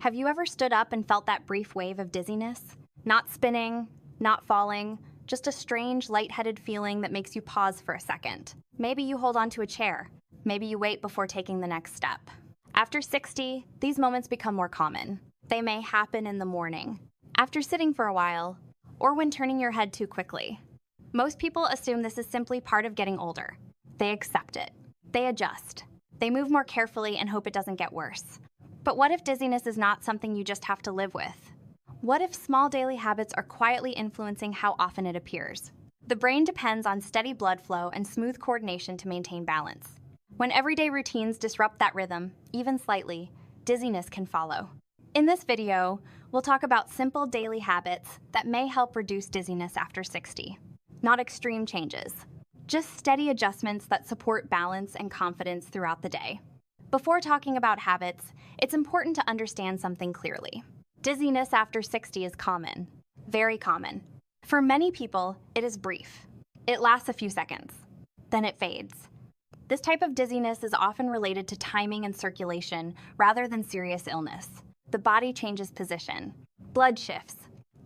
Have you ever stood up and felt that brief wave of dizziness? Not spinning, not falling, just a strange, lightheaded feeling that makes you pause for a second. Maybe you hold onto a chair. Maybe you wait before taking the next step. After 60, these moments become more common. They may happen in the morning, after sitting for a while, or when turning your head too quickly. Most people assume this is simply part of getting older. They accept it. They adjust. They move more carefully and hope it doesn't get worse. But what if dizziness is not something you just have to live with? What if small daily habits are quietly influencing how often it appears? The brain depends on steady blood flow and smooth coordination to maintain balance. When everyday routines disrupt that rhythm, even slightly, dizziness can follow. In this video, we'll talk about simple daily habits that may help reduce dizziness after 60. Not extreme changes, just steady adjustments that support balance and confidence throughout the day. Before talking about habits, it's important to understand something clearly. Dizziness after 60 is common, very common. For many people, it is brief. It lasts a few seconds, then it fades. This type of dizziness is often related to timing and circulation rather than serious illness. The body changes position. Blood shifts.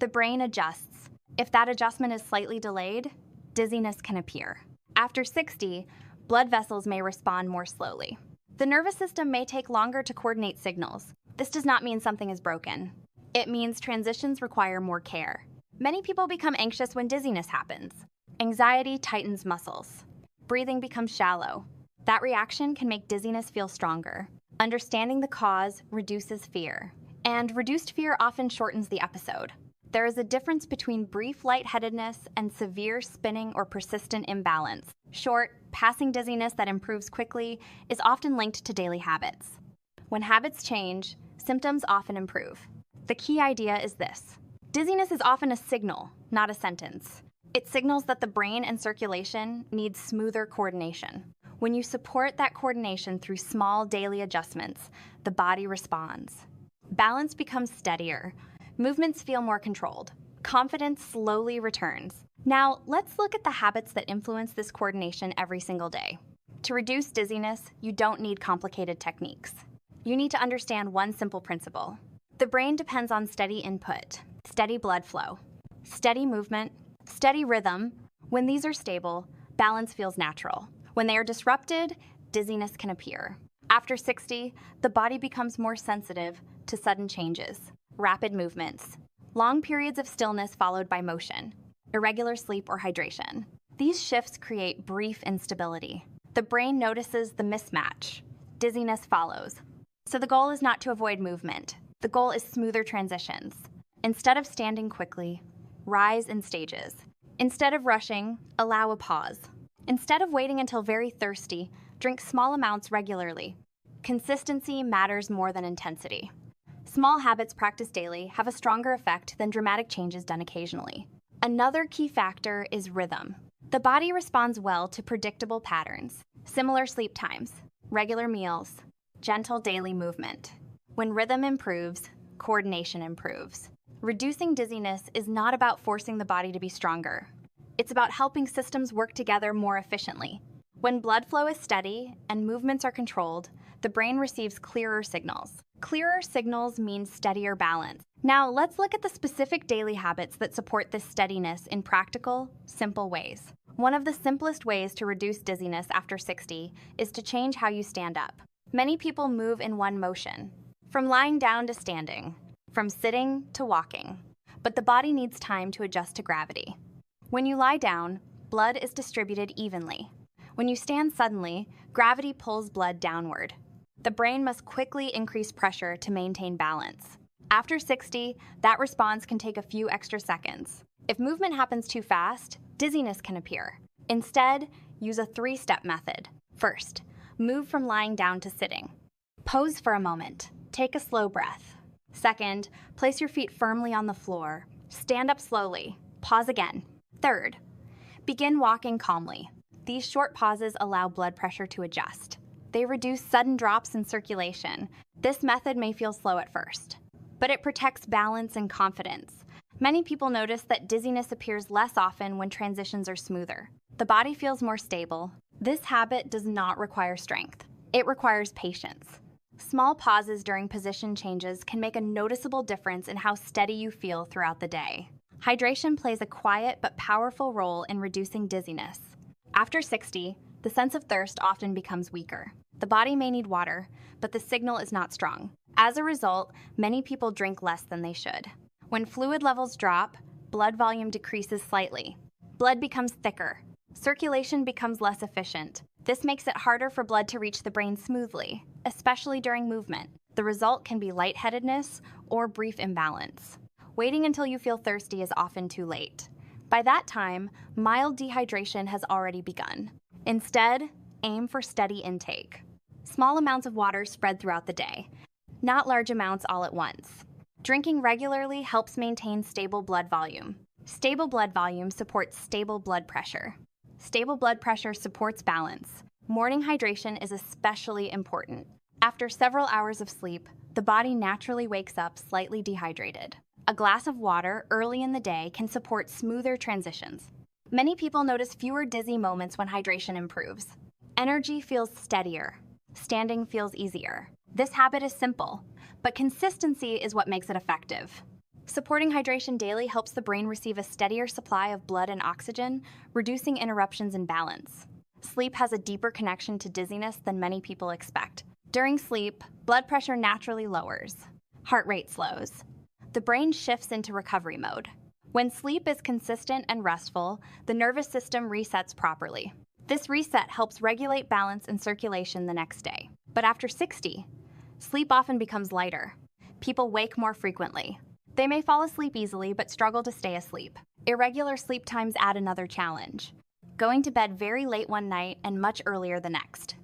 The brain adjusts. If that adjustment is slightly delayed, dizziness can appear. After 60, blood vessels may respond more slowly. The nervous system may take longer to coordinate signals. This does not mean something is broken. It means transitions require more care. Many people become anxious when dizziness happens. Anxiety tightens muscles. Breathing becomes shallow. That reaction can make dizziness feel stronger. Understanding the cause reduces fear. And reduced fear often shortens the episode. There is a difference between brief lightheadedness and severe spinning or persistent imbalance. Short, passing dizziness that improves quickly is often linked to daily habits. When habits change, symptoms often improve. The key idea is this. Dizziness is often a signal, not a sentence. It signals that the brain and circulation need smoother coordination. When you support that coordination through small daily adjustments, the body responds. Balance becomes steadier. Movements feel more controlled. Confidence slowly returns. Now, let's look at the habits that influence this coordination every single day. To reduce dizziness, you don't need complicated techniques. You need to understand one simple principle. The brain depends on steady input, steady blood flow, steady movement, steady rhythm. When these are stable, balance feels natural. When they are disrupted, dizziness can appear. After 60, the body becomes more sensitive to sudden changes, rapid movements, long periods of stillness followed by motion, irregular sleep or hydration. These shifts create brief instability. The brain notices the mismatch. Dizziness follows. So the goal is not to avoid movement. The goal is smoother transitions. Instead of standing quickly, rise in stages. Instead of rushing, allow a pause. Instead of waiting until very thirsty, drink small amounts regularly. Consistency matters more than intensity. Small habits practiced daily have a stronger effect than dramatic changes done occasionally. Another key factor is rhythm. The body responds well to predictable patterns, similar sleep times, regular meals, gentle daily movement. When rhythm improves, coordination improves. Reducing dizziness is not about forcing the body to be stronger. It's about helping systems work together more efficiently. When blood flow is steady and movements are controlled, the brain receives clearer signals. Clearer signals mean steadier balance. Now, let's look at the specific daily habits that support this steadiness in practical, simple ways. One of the simplest ways to reduce dizziness after 60 is to change how you stand up. Many people move in one motion, from lying down to standing, from sitting to walking. But the body needs time to adjust to gravity. When you lie down, blood is distributed evenly. When you stand suddenly, gravity pulls blood downward. The brain must quickly increase pressure to maintain balance. After 60, that response can take a few extra seconds. If movement happens too fast, dizziness can appear. Instead, use a 3-step method. First, move from lying down to sitting. Pose for a moment. Take a slow breath. Second, place your feet firmly on the floor. Stand up slowly. Pause again. Third, begin walking calmly. These short pauses allow blood pressure to adjust. They reduce sudden drops in circulation. This method may feel slow at first, but it protects balance and confidence. Many people notice that dizziness appears less often when transitions are smoother. The body feels more stable. This habit does not require strength. It requires patience. Small pauses during position changes can make a noticeable difference in how steady you feel throughout the day. Hydration plays a quiet but powerful role in reducing dizziness. After 60, the sense of thirst often becomes weaker. The body may need water, but the signal is not strong. As a result, many people drink less than they should. When fluid levels drop, blood volume decreases slightly. Blood becomes thicker. Circulation becomes less efficient. This makes it harder for blood to reach the brain smoothly, especially during movement. The result can be lightheadedness or brief imbalance. Waiting until you feel thirsty is often too late. By that time, mild dehydration has already begun. Instead, aim for steady intake. Small amounts of water spread throughout the day, not large amounts all at once. Drinking regularly helps maintain stable blood volume. Stable blood volume supports stable blood pressure. Stable blood pressure supports balance. Morning hydration is especially important. After several hours of sleep, the body naturally wakes up slightly dehydrated. A glass of water early in the day can support smoother transitions. Many people notice fewer dizzy moments when hydration improves. Energy feels steadier. Standing feels easier. This habit is simple, but consistency is what makes it effective. Supporting hydration daily helps the brain receive a steadier supply of blood and oxygen, reducing interruptions in balance. Sleep has a deeper connection to dizziness than many people expect. During sleep, blood pressure naturally lowers. Heart rate slows. The brain shifts into recovery mode. When sleep is consistent and restful, the nervous system resets properly. This reset helps regulate balance and circulation the next day. But after 60, sleep often becomes lighter. People wake more frequently. They may fall asleep easily but struggle to stay asleep. Irregular sleep times add another challenge. Going to bed very late one night and much earlier the next.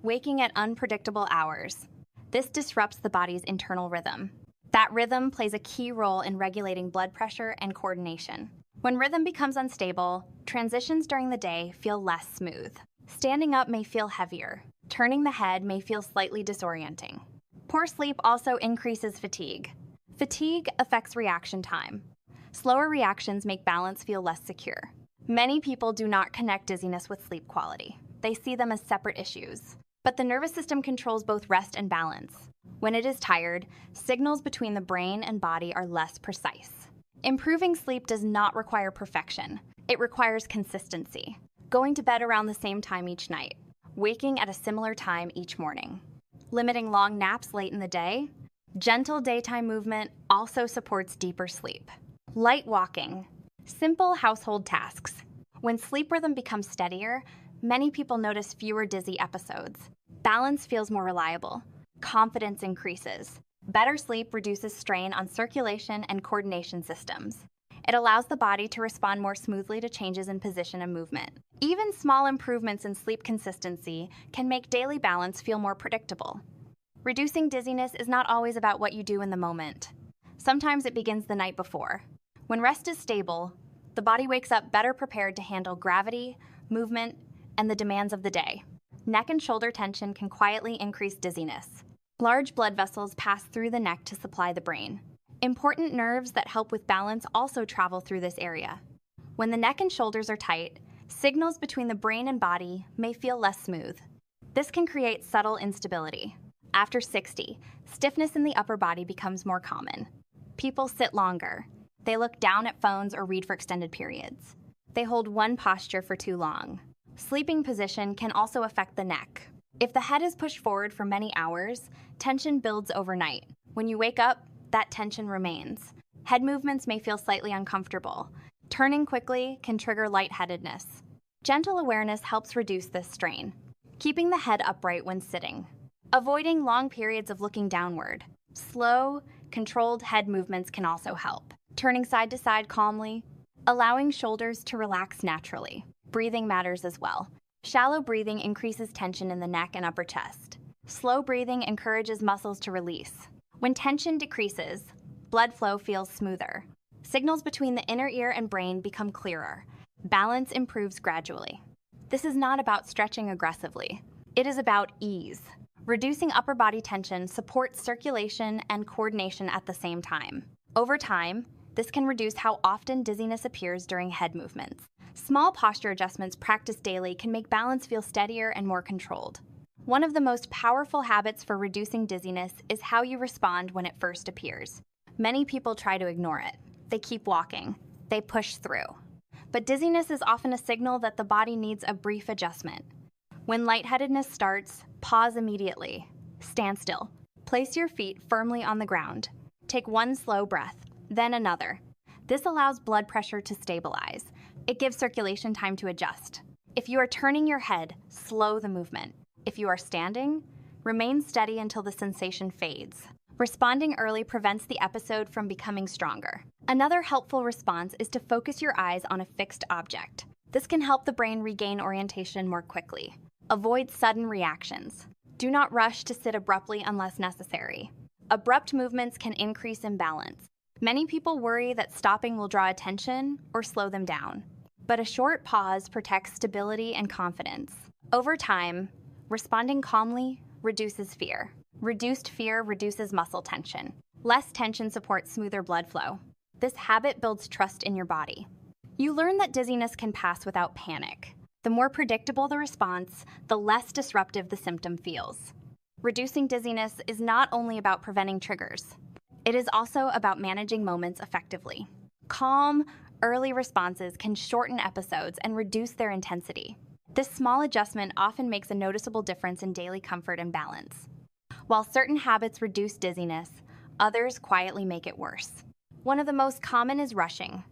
Waking at unpredictable hours. This disrupts the body's internal rhythm. That rhythm plays a key role in regulating blood pressure and coordination. When rhythm becomes unstable, transitions during the day feel less smooth. Standing up may feel heavier. Turning the head may feel slightly disorienting. Poor sleep also increases fatigue. Fatigue affects reaction time. Slower reactions make balance feel less secure. Many people do not connect dizziness with sleep quality. They see them as separate issues. But the nervous system controls both rest and balance. When it is tired, signals between the brain and body are less precise. Improving sleep does not require perfection. It requires consistency. Going to bed around the same time each night. Waking at a similar time each morning. Limiting long naps late in the day. Gentle daytime movement also supports deeper sleep. Light walking. Simple household tasks. When sleep rhythm becomes steadier, many people notice fewer dizzy episodes. Balance feels more reliable. Confidence increases. Better sleep reduces strain on circulation and coordination systems. It allows the body to respond more smoothly to changes in position and movement. Even small improvements in sleep consistency can make daily balance feel more predictable. Reducing dizziness is not always about what you do in the moment. Sometimes it begins the night before. When rest is stable, the body wakes up better prepared to handle gravity, movement, and the demands of the day. Neck and shoulder tension can quietly increase dizziness. Large blood vessels pass through the neck to supply the brain. Important nerves that help with balance also travel through this area. When the neck and shoulders are tight, signals between the brain and body may feel less smooth. This can create subtle instability. After 60, stiffness in the upper body becomes more common. People sit longer. They look down at phones or read for extended periods. They hold one posture for too long. Sleeping position can also affect the neck. If the head is pushed forward for many hours, tension builds overnight. When you wake up, that tension remains. Head movements may feel slightly uncomfortable. Turning quickly can trigger lightheadedness. Gentle awareness helps reduce this strain. Keeping the head upright when sitting. Avoiding long periods of looking downward. Slow, controlled head movements can also help. Turning side to side calmly. Allowing shoulders to relax naturally. Breathing matters as well. Shallow breathing increases tension in the neck and upper chest. Slow breathing encourages muscles to release. When tension decreases, blood flow feels smoother. Signals between the inner ear and brain become clearer. Balance improves gradually. This is not about stretching aggressively. It is about ease. Reducing upper body tension supports circulation and coordination at the same time. Over time, this can reduce how often dizziness appears during head movements. Small posture adjustments practiced daily can make balance feel steadier and more controlled. One of the most powerful habits for reducing dizziness is how you respond when it first appears. Many people try to ignore it. They keep walking. They push through. But dizziness is often a signal that the body needs a brief adjustment. When lightheadedness starts, pause immediately. Stand still. Place your feet firmly on the ground. Take one slow breath, then another. This allows blood pressure to stabilize. It gives circulation time to adjust. If you are turning your head, slow the movement. If you are standing, remain steady until the sensation fades. Responding early prevents the episode from becoming stronger. Another helpful response is to focus your eyes on a fixed object. This can help the brain regain orientation more quickly. Avoid sudden reactions. Do not rush to sit abruptly unless necessary. Abrupt movements can increase imbalance. Many people worry that stopping will draw attention or slow them down. But a short pause protects stability and confidence. Over time, responding calmly reduces fear. Reduced fear reduces muscle tension. Less tension supports smoother blood flow. This habit builds trust in your body. You learn that dizziness can pass without panic. The more predictable the response, the less disruptive the symptom feels. Reducing dizziness is not only about preventing triggers. It is also about managing moments effectively. Calm, early responses can shorten episodes and reduce their intensity. This small adjustment often makes a noticeable difference in daily comfort and balance. While certain habits reduce dizziness, others quietly make it worse. One of the most common is rushing,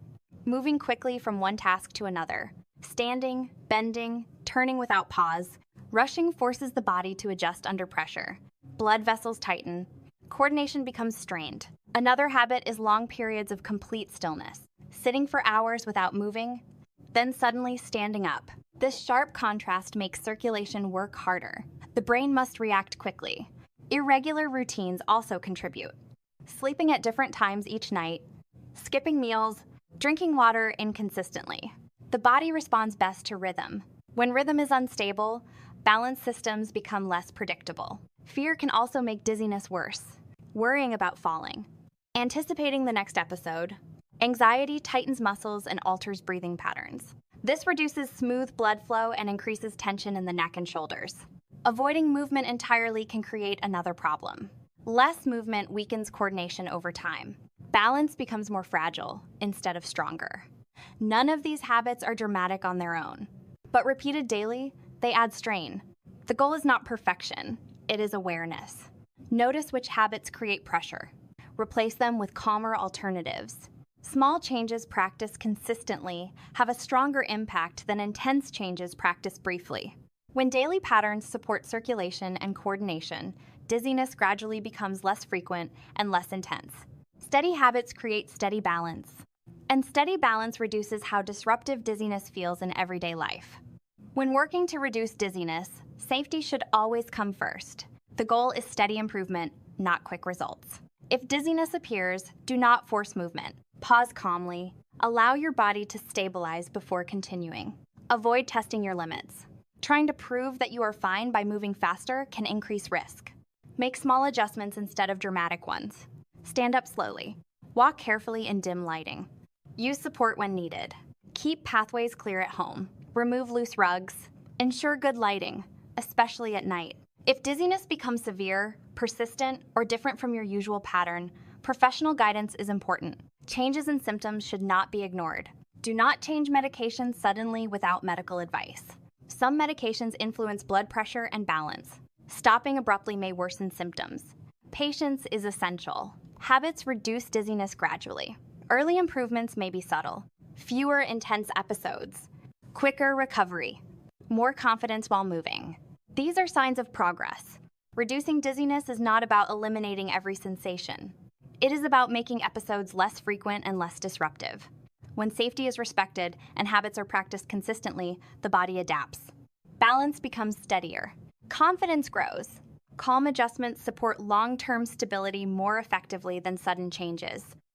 moving quickly from one task to another. Standing, bending, turning without pause. Rushing forces the body to adjust under pressure. Blood vessels tighten. Coordination becomes strained. Another habit is long periods of complete stillness. Sitting for hours without moving, then suddenly standing up. This sharp contrast makes circulation work harder. The brain must react quickly. Irregular routines also contribute. Sleeping at different times each night, skipping meals, drinking water inconsistently. The body responds best to rhythm. When rhythm is unstable, balanced systems become less predictable. Fear can also make dizziness worse. Worrying about falling. Anticipating the next episode. Anxiety tightens muscles and alters breathing patterns. This reduces smooth blood flow and increases tension in the neck and shoulders. Avoiding movement entirely can create another problem. Less movement weakens coordination over time. Balance becomes more fragile instead of stronger. None of these habits are dramatic on their own, but repeated daily, they add strain. The goal is not perfection, it is awareness. Notice which habits create pressure. Replace them with calmer alternatives. Small changes practiced consistently have a stronger impact than intense changes practiced briefly. When daily patterns support circulation and coordination, dizziness gradually becomes less frequent and less intense. Steady habits create steady balance. And steady balance reduces how disruptive dizziness feels in everyday life. When working to reduce dizziness, safety should always come first. The goal is steady improvement, not quick results. If dizziness appears, do not force movement. Pause calmly. Allow your body to stabilize before continuing. Avoid testing your limits. Trying to prove that you are fine by moving faster can increase risk. Make small adjustments instead of dramatic ones. Stand up slowly. Walk carefully in dim lighting. Use support when needed. Keep pathways clear at home. Remove loose rugs. Ensure good lighting, especially at night. If dizziness becomes severe, persistent, or different from your usual pattern, professional guidance is important. Changes in symptoms should not be ignored. Do not change medications suddenly without medical advice. Some medications influence blood pressure and balance. Stopping abruptly may worsen symptoms. Patience is essential. Habits reduce dizziness gradually. Early improvements may be subtle. Fewer intense episodes. Quicker recovery. More confidence while moving. These are signs of progress. Reducing dizziness is not about eliminating every sensation. It is about making episodes less frequent and less disruptive. When safety is respected and habits are practiced consistently, the body adapts. Balance becomes steadier. Confidence grows. Calm adjustments support long-term stability more effectively than sudden changes.